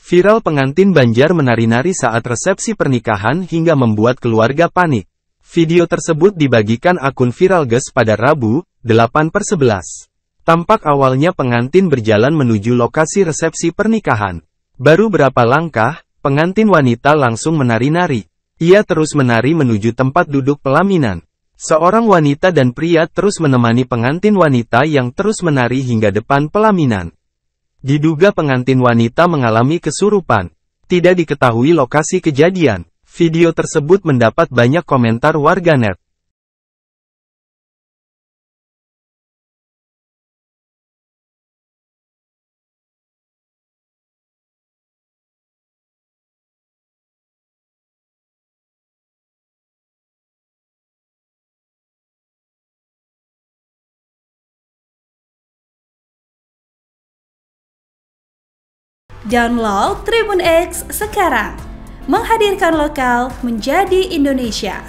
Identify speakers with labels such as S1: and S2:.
S1: Viral pengantin Banjar menari-nari saat resepsi pernikahan hingga membuat keluarga panik. Video tersebut dibagikan akun Viralges pada Rabu, 8/11. Tampak awalnya pengantin berjalan menuju lokasi resepsi pernikahan. Baru berapa langkah, pengantin wanita langsung menari-nari. Ia terus menari menuju tempat duduk pelaminan. Seorang wanita dan pria terus menemani pengantin wanita yang terus menari hingga depan pelaminan. Diduga pengantin wanita mengalami kesurupan. Tidak diketahui lokasi kejadian. Video tersebut mendapat banyak komentar warganet.
S2: Download Tribun X sekarang, menghadirkan lokal menjadi Indonesia.